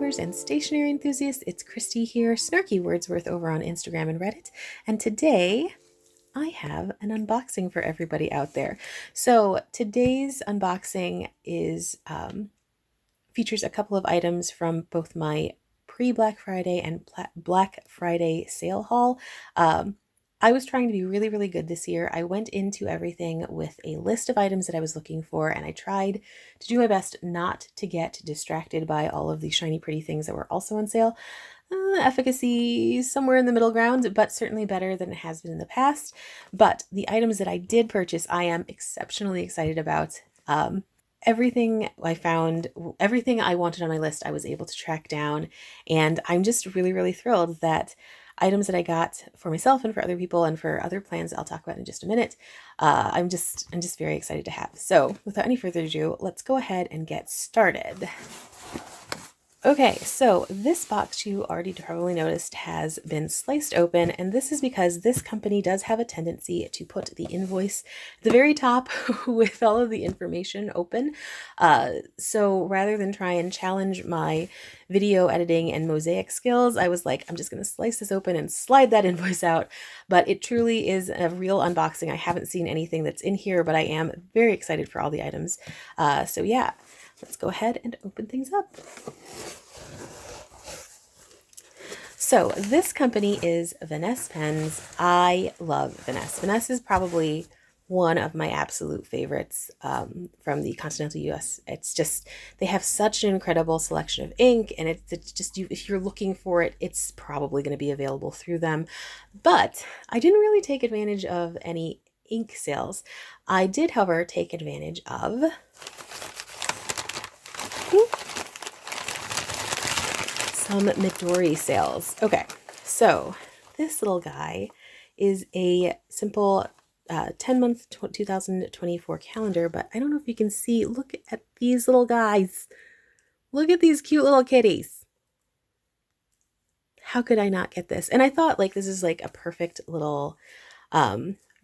lovers and stationery enthusiasts, it's Christy here, Snarky Wordsworth over on Instagram and Reddit, and today I have an unboxing for everybody out there. So today's unboxing is features a couple of items from both my pre-Black Friday and Black Friday sale haul. I was trying to be really, really good this year. I went into everything with a list of items that I was looking for, and I tried to do my best not to get distracted by all of the shiny, pretty things that were also on sale. Efficacy somewhere in the middle ground, but certainly better than it has been in the past. But the items that I did purchase, I am exceptionally excited about. Everything I found, everything I wanted on my list, I was able to track down, and I'm just really, really thrilled that items that I got for myself and for other people and for other plans I'll talk about in just a minute, I'm just very excited to have. So without any further ado, let's go ahead and get started. Okay, so this box, you already probably noticed, has been sliced open, and this is because this company does have a tendency to put the invoice at the very top with all of the information open. So rather than try and challenge my video editing and mosaic skills, I was like, I'm just going to slice this open and slide that invoice out. But it truly is a real unboxing. I haven't seen anything that's in here, but I am very excited for all the items. So yeah. Let's go ahead and open things up. So this company is Vanness pens. I love Vanness. Vanness is probably one of my absolute favorites from the continental US. It's just, they have such an incredible selection of ink, and it's just, if you're looking for it, it's probably going to be available through them. But I didn't really take advantage of any ink sales. I did, however, take advantage of some Midori sales. Okay, so this little guy is a simple 10-month 2024 calendar, but I don't know if you can see. Look at these little guys. Look at these cute little kitties. How could I not get this? And I thought, like, this is like a perfect little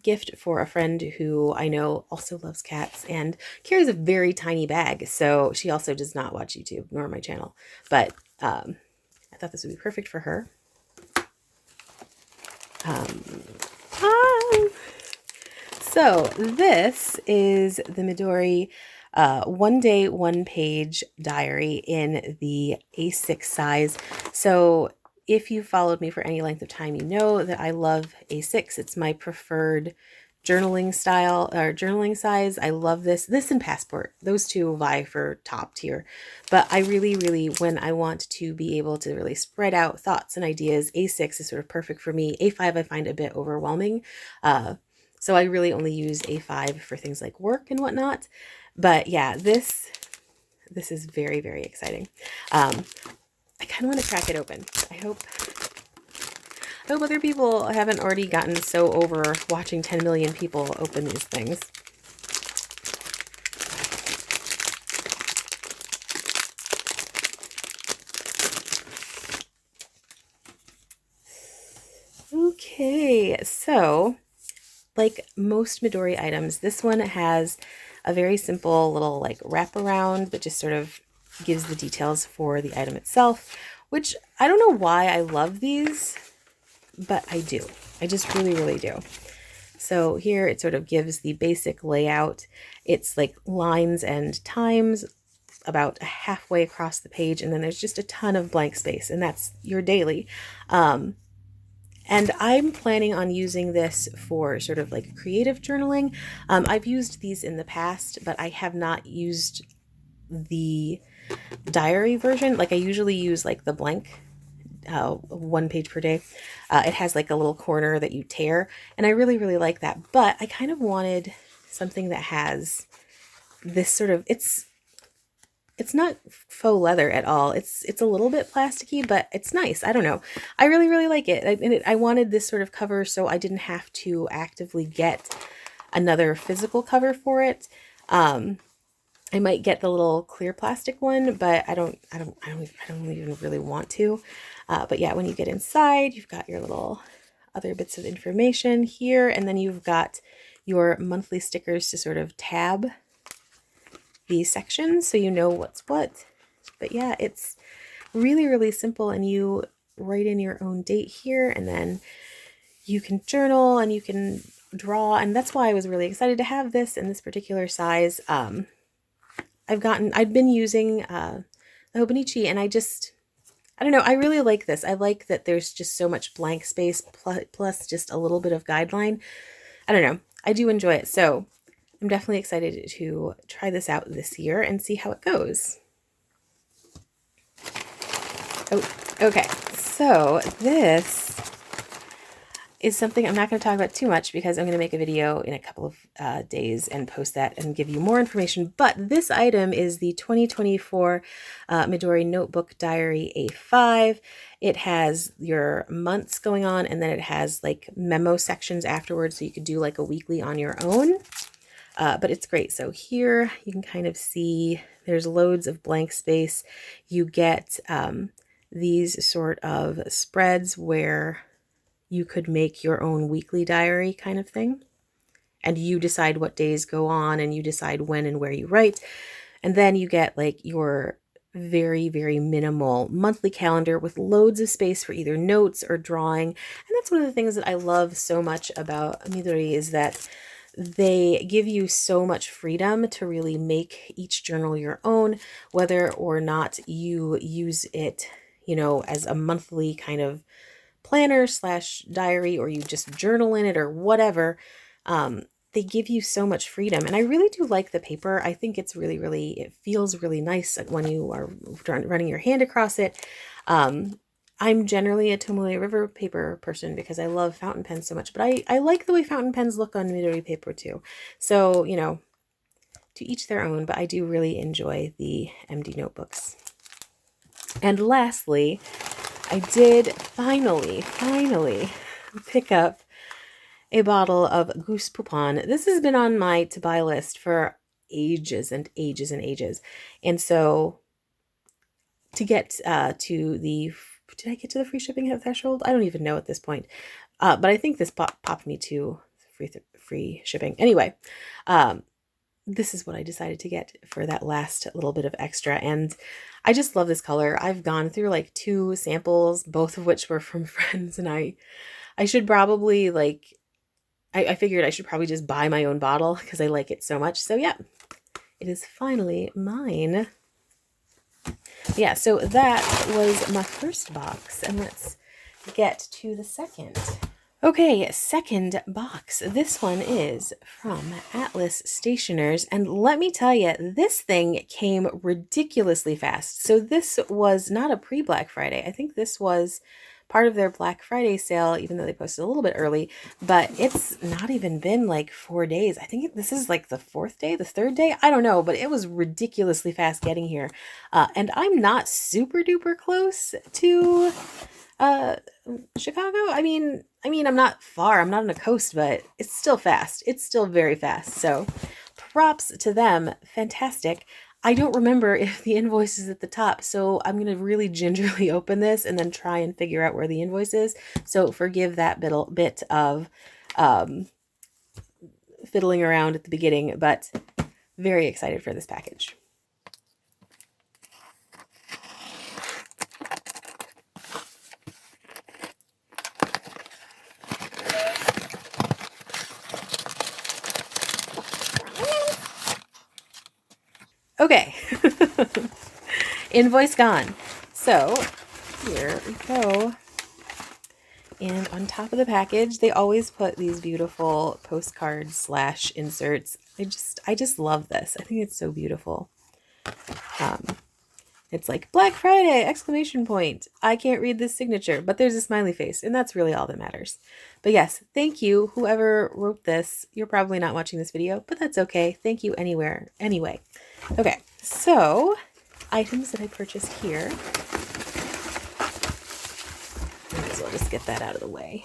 gift for a friend who I know also loves cats and carries a very tiny bag. So she also does not watch YouTube nor my channel, but I thought this would be perfect for her. So this is the Midori one day, one page diary in the A6 size. So if you followed me for any length of time, you know that I love A6. It's my preferred journaling style or journaling size. I love this and Passport. Those two vie for top tier. But I really, when I want to be able to really spread out thoughts and ideas, A6 is sort of perfect for me. A5 I find a bit overwhelming. So I really only use A5 for things like work and whatnot. But yeah, this is very, very exciting. I kind of want to crack it open. I hope other people haven't already gotten so over watching 10 million people open these things. Okay, so like most Midori items, this one has a very simple little like wraparound that just sort of gives the details for the item itself, which I don't know why I love these, but I do. I just really, really do. So here it sort of gives the basic layout. It's like lines and times about halfway across the page, and then there's just a ton of blank space, and that's your daily. And I'm planning on using this for sort of like creative journaling. I've used these in the past, but I have not used the diary version. Like I usually use like the blank 1 page per day. It has like a little corner that you tear, and I really, really like that. But I kind of wanted something that has this sort of, it's not faux leather at all. It's a little bit plasticky, but it's nice. I don't know. I really, really like it. I wanted this sort of cover so I didn't have to actively get another physical cover for it. I might get the little clear plastic one, but I don't even really want to. But yeah, when you get inside, you've got your little other bits of information here, and then you've got your monthly stickers to sort of tab these sections so you know what's what. But yeah, it's really, really simple, and you write in your own date here, and then you can journal and you can draw, and that's why I was really excited to have this in this particular size. I'd been using the Hobonichi, and I don't know, I really like this. I like that there's just so much blank space plus just a little bit of guideline. I don't know, I do enjoy it, so I'm definitely excited to try this out this year and see how it goes. Oh, okay, so this is something I'm not going to talk about too much because I'm going to make a video in a couple of days and post that and give you more information. But this item is the 2024 Midori Notebook Diary A5. It has your months going on, and then it has like memo sections afterwards, so you could do like a weekly on your own. But it's great. So here you can kind of see there's loads of blank space. You get these sort of spreads where you could make your own weekly diary kind of thing. And you decide what days go on, and you decide when and where you write. And then you get like your very, very minimal monthly calendar with loads of space for either notes or drawing. And that's one of the things that I love so much about Midori, is that they give you so much freedom to really make each journal your own, whether or not you use it, you know, as a monthly kind of planner / diary, or you just journal in it or whatever. They give you so much freedom, and I really do like the paper. I think it's really, really, it feels really nice when you are running your hand across it. I'm generally a Tomoe River paper person because I love fountain pens so much, but I like the way fountain pens look on Midori paper too. So, you know, to each their own, but I do really enjoy the MD notebooks. And lastly, I did finally pick up a bottle of Goose Poupon. This has been on my to-buy list for ages and ages and ages. And so to get to the... Did I get to the free shipping threshold? I don't even know at this point. But I think this popped me to free shipping. Anyway, this is what I decided to get for that last little bit of extra. And I just love this color. I've gone through like 2 samples, both of which were from friends, and I should probably like, I figured I should probably just buy my own bottle because I like it so much. So yeah, it is finally mine. Yeah, so that was my first box, and let's get to the second. Okay, second box. This one is from Atlas Stationers, and let me tell you, this thing came ridiculously fast. So this was not a pre-Black Friday. I think this was part of their Black Friday sale, even though they posted a little bit early, but it's not even been like 4 days. I think this is like the 4th day, the 3rd day. I don't know, but it was ridiculously fast getting here. And I'm not super duper close to Chicago. I mean, I'm not far. I'm not on a coast, but it's still fast. It's still very fast. So props to them. Fantastic. I don't remember if the invoice is at the top, so I'm going to really gingerly open this and then try and figure out where the invoice is. So forgive that bit of fiddling around at the beginning, but very excited for this package. Okay, invoice gone. So here we go. And on top of the package, they always put these beautiful postcards / inserts. I just love this. I think it's so beautiful. It's like Black Friday, exclamation point. I can't read this signature, but there's a smiley face, and that's really all that matters. But yes, thank you, whoever wrote this. You're probably not watching this video, but that's okay. Thank you anyway. Okay, so items that I purchased here. Might as well just get that out of the way.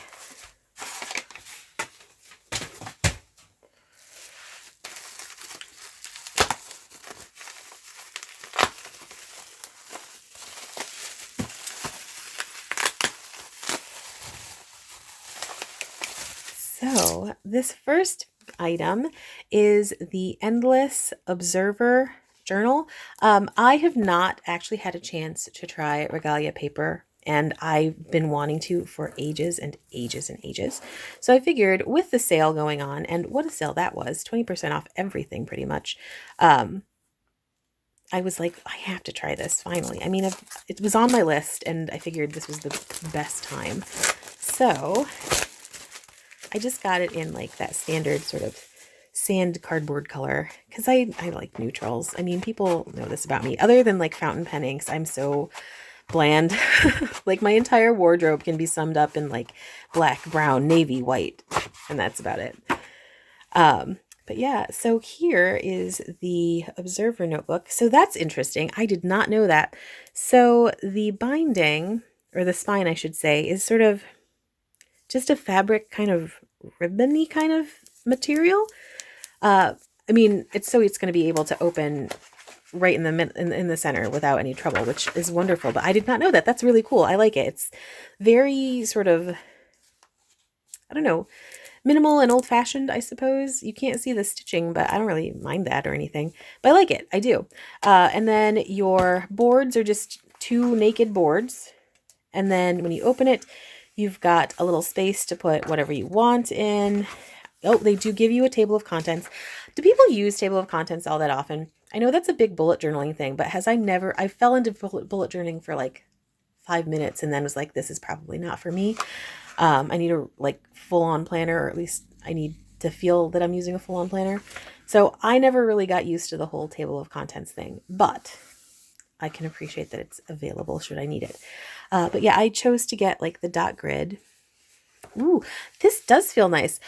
So this first item is the Endless Observer journal. I have not actually had a chance to try Regalia paper, and I've been wanting to for ages and ages and ages. So I figured with the sale going on, and what a sale that was, 20% off everything pretty much. I was like, I have to try this finally. I mean, it was on my list and I figured this was the best time. So I just got it in like that standard sort of sand cardboard color because I like neutrals. I mean, people know this about me. Other than like fountain pen inks, I'm so bland. Like my entire wardrobe can be summed up in like black, brown, navy, white, and that's about it. But yeah, so here is the Observer notebook. So that's interesting. I did not know that. So the binding, or the spine I should say, is sort of just a fabric kind of ribbony kind of material. I mean, it's going to be able to open right in the center without any trouble, which is wonderful. But I did not know that. That's really cool. I like it. It's very sort of, I don't know, minimal and old-fashioned, I suppose. You can't see the stitching, but I don't really mind that or anything. But I like it. I do. And then your boards are just 2 naked boards. And then when you open it, you've got a little space to put whatever you want in. Oh, they do give you a table of contents. Do people use table of contents all that often? I know that's a big bullet journaling thing, but I fell into bullet journaling for like 5 minutes and then was like, this is probably not for me. I need a like full-on planner, or at least I need to feel that I'm using a full-on planner. So I never really got used to the whole table of contents thing, but I can appreciate that it's available should I need it. But yeah, I chose to get like the dot grid. Ooh, this does feel nice.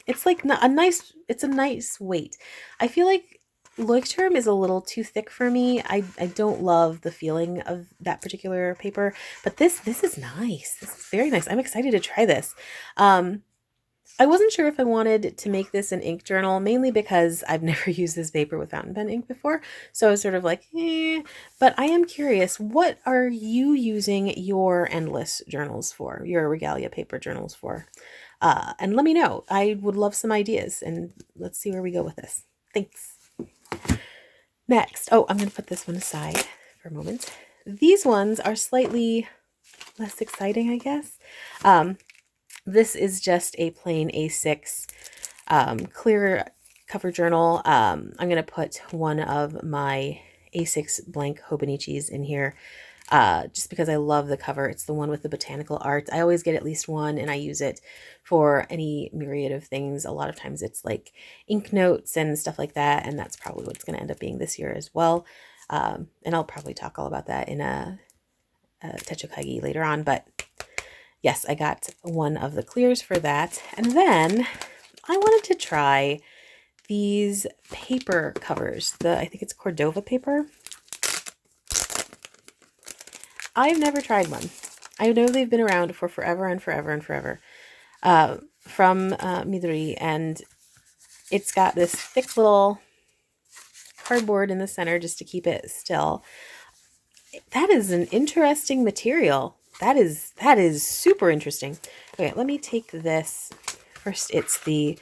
It's like it's a nice weight. I feel like Leuchtturm is a little too thick for me. I don't love the feeling of that particular paper, but this is nice. This is very nice. I'm excited to try this. I wasn't sure if I wanted to make this an ink journal, mainly because I've never used this paper with fountain pen ink before. So I was sort of like, but I am curious, what are you using your endless journals for, your Regalia paper journals for? And let me know. I would love some ideas, and let's see where we go with this. Thanks. Next, I'm going to put this one aside for a moment. These ones are slightly less exciting, I guess. This is just a plain A6 clear cover journal. I'm going to put one of my A6 blank Hobonichis in here just because I love the cover. It's the one with the botanical art. I always get at least one, and I use it for any myriad of things. A lot of times it's like ink notes and stuff like that, and that's probably what it's going to end up being this year as well. And I'll probably talk all about that in a Techokagi later on, but yes, I got one of the clears for that. And then I wanted to try these paper covers. I think it's Cordova paper. I've never tried one. I know they've been around for forever and forever and forever. From Midori, and it's got this thick little cardboard in the center just to keep it still. That is an interesting material. That is super interesting. Okay, let me take this. First, it's the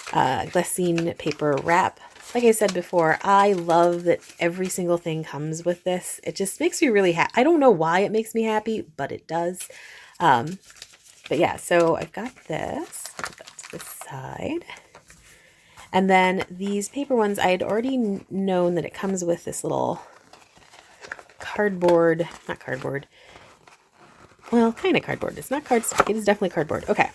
Glacine paper wrap. Like I said before, I love that every single thing comes with this. It just makes me really happy. I don't know why it makes me happy, but it does. But yeah, so I've got this. Put that to the side. And then these paper ones, I had already known that it comes with this little cardboard, not cardboard. Well, kind of cardboard. It's not cardstock. It is definitely cardboard. Okay.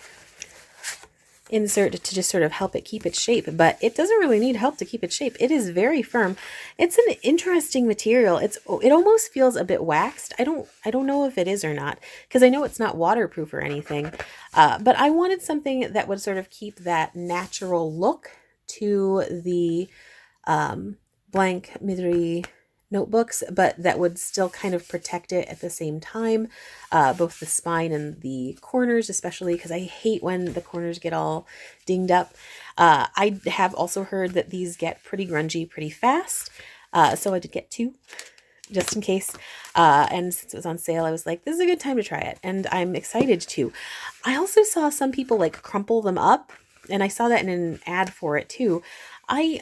Insert to just sort of help it keep its shape, but it doesn't really need help to keep its shape. It is very firm. It's an interesting material. It almost feels a bit waxed. I don't know if it is or not, because I know it's not waterproof or anything. But I wanted something that would sort of keep that natural look to the blank Midori notebooks, but that would still kind of protect it at the same time, both the spine and the corners, especially because I hate when the corners get all dinged up. I have also heard that these get pretty grungy pretty fast, so I did get 2 just in case, and since it was on sale, I was like, this is a good time to try it, and I'm excited to. I also saw some people like crumple them up, and I saw that in an ad for it too. I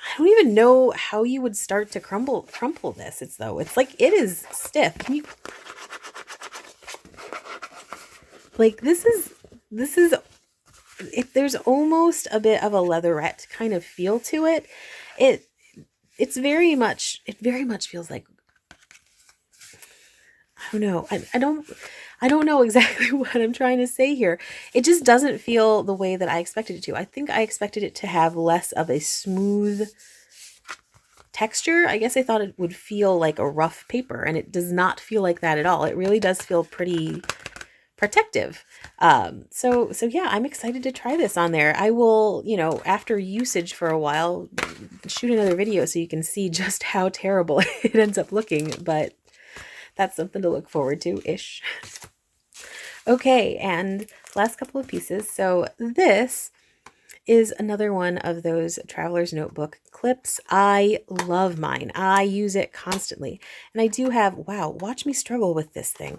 I don't even know how you would start to crumple this. It's like, it is stiff. Can you, like, this is, if there's almost a bit of a leatherette kind of feel to it. It very much feels like, I don't know. I don't know exactly what I'm trying to say here. It just doesn't feel the way that I expected it to. I think I expected it to have less of a smooth texture. I guess I thought it would feel like a rough paper, and it does not feel like that at all. It really does feel pretty protective. So yeah, I'm excited to try this on there. I will, after usage for a while, shoot another video so you can see just how terrible it ends up looking, but that's something to look forward to ish. Okay, and last couple of pieces. So this is another one of those Traveler's Notebook clips. I love mine. I use it constantly. And I do have, wow, watch me struggle with this thing.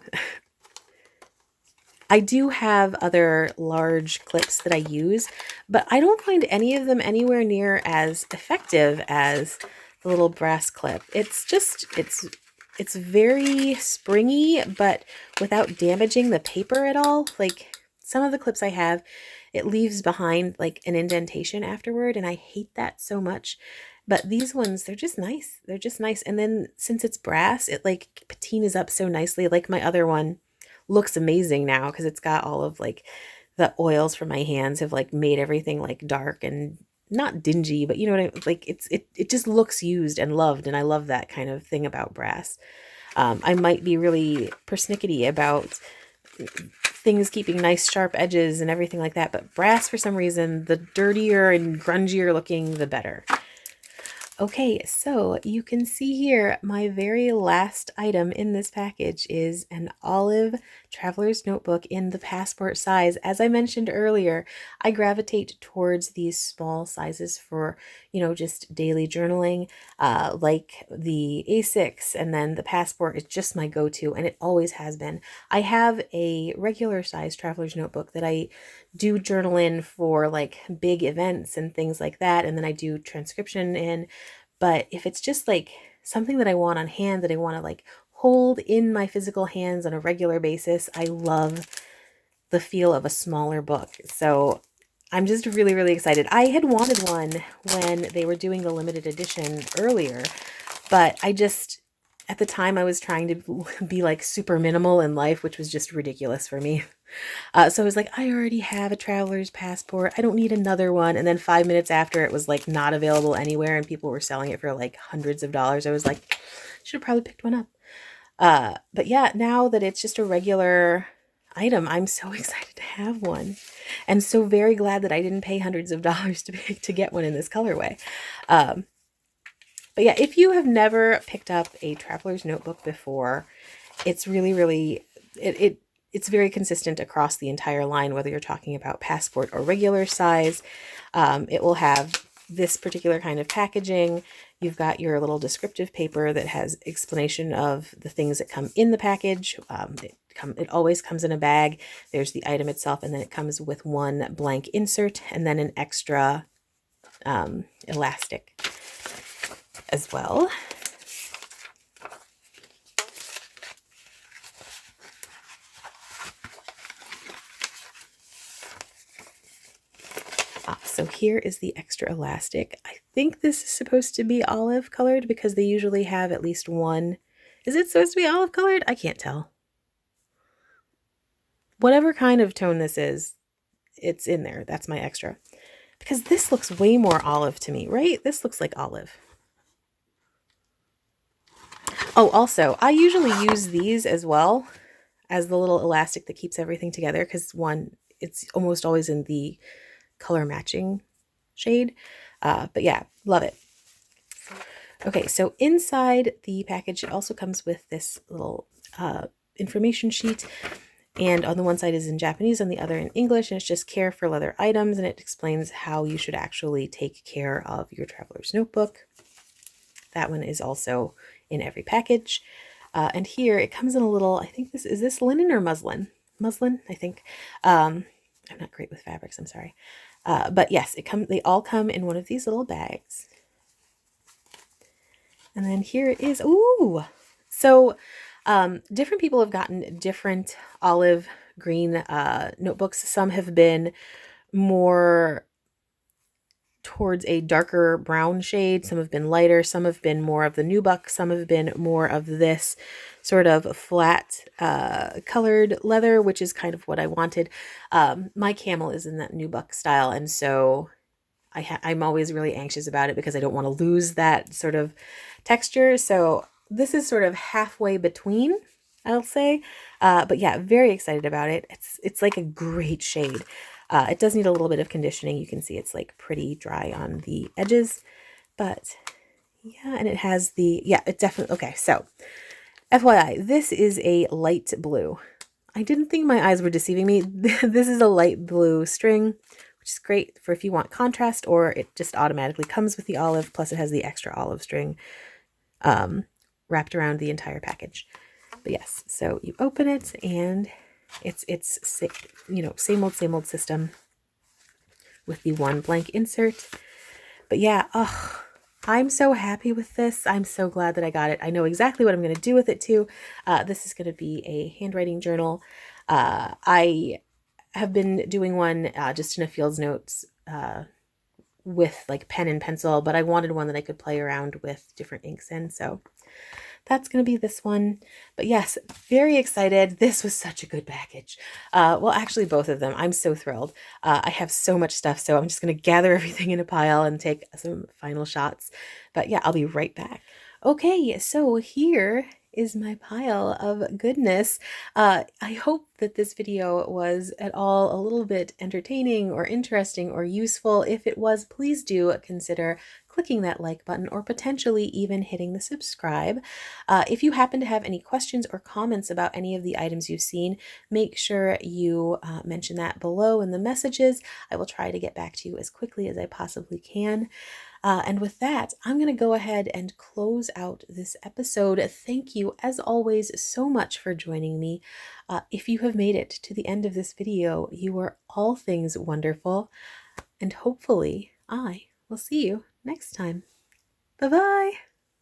I do have other large clips that I use, but I don't find any of them anywhere near as effective as the little brass clip. It's just, it's very springy, but without damaging the paper at all. Like some of the clips I have, it leaves behind like an indentation afterward, and I hate that so much. But these ones, they're just nice. They're just nice. And then since it's brass, it like patinas up so nicely. Like my other one looks amazing now because it's got all of like the oils from my hands have like made everything like dark and not dingy, but you know what I mean? Like it just looks used and loved, and I love that kind of thing about brass. I might be really persnickety about things keeping nice sharp edges and everything like that, but brass, for some reason, the dirtier and grungier looking, the better. Okay, so you can see here my very last item in this package is an olive traveler's notebook in the passport size. As I mentioned earlier, I gravitate towards these small sizes for, just daily journaling, like the A6, and then the passport is just my go-to, and it always has been. I have a regular size traveler's notebook that I do journal in for like big events and things like that, and then I do transcription in. But if it's just like something that I want on hand, that I want to like hold in my physical hands on a regular basis, I love the feel of a smaller book. So I'm just really, really excited. I had wanted one when they were doing the limited edition earlier, but at the time I was trying to be like super minimal in life, which was just ridiculous for me. So I was like, I already have a traveler's passport. I don't need another one. And then 5 minutes after, it was like not available anywhere and people were selling it for like hundreds of dollars. I was like, should have probably picked one up. But yeah, now that it's just a regular item, I'm so excited to have one, and so very glad that I didn't pay hundreds of dollars to get one in this colorway. But yeah, if you have never picked up a traveler's notebook before, it's really, really, it's very consistent across the entire line, whether you're talking about passport or regular size. It will have this particular kind of packaging. You've got your little descriptive paper that has explanation of the things that come in the package. It always comes in a bag. There's the item itself, and then it comes with one blank insert and then an extra elastic as well. So here is the extra elastic. I think this is supposed to be olive colored because they usually have at least one. Is it supposed to be olive colored? I can't tell. Whatever kind of tone this is, it's in there. That's my extra. Because this looks way more olive to me, right? This looks like olive. Oh, also, I usually use these as well as the little elastic that keeps everything together because one, it's almost always in the color matching shade. But yeah, love it. Okay, so inside the package, it also comes with this little information sheet. And on the one side is in Japanese, on the other in English, and it's just care for leather items, and it explains how you should actually take care of your traveler's notebook. That one is also in every package. And here it comes in a little, I think is this linen or muslin? Muslin, I think. I'm not great with fabrics, I'm sorry. But yes, they all come in one of these little bags. And then here it is. Ooh. So different people have gotten different olive green notebooks. Some have been more towards a darker brown shade. Some have been lighter. Some have been more of the nubuck. Some have been more of this sort of flat colored leather, which is kind of what I wanted. My camel is in that nubuck style, and so I'm always really anxious about it because I don't want to lose that sort of texture. So this is sort of halfway between, I'll say. But yeah, very excited about it. It's like a great shade. It does need a little bit of conditioning. You can see it's like pretty dry on the edges, but yeah, and it has it definitely, okay, so FYI, this is a light blue. I didn't think my eyes were deceiving me. This is a light blue string, which is great for if you want contrast, or it just automatically comes with the olive, plus it has the extra olive string wrapped around the entire package. But yes, so you open it and it's same old system with the one blank insert. But yeah, I'm so happy with this. I'm so glad that I got it. I know exactly what I'm going to do with it too. This is going to be a handwriting journal. I have been doing one just in a Fields Notes with like pen and pencil, but I wanted one that I could play around with different inks in. So that's going to be this one. But yes, very excited. This was such a good package. Well, actually, both of them. I'm so thrilled. I have so much stuff, so I'm just going to gather everything in a pile and take some final shots. But yeah, I'll be right back. Okay, so here is my pile of goodness. I hope that this video was at all a little bit entertaining or interesting or useful. If it was, please do consider clicking that like button or potentially even hitting the subscribe. If you happen to have any questions or comments about any of the items you've seen, make sure you mention that below in the messages. I will try to get back to you as quickly as I possibly can. And with that, I'm going to go ahead and close out this episode. Thank you, as always, so much for joining me. If you have made it to the end of this video, you are all things wonderful, and hopefully I will see you next time. Bye-bye!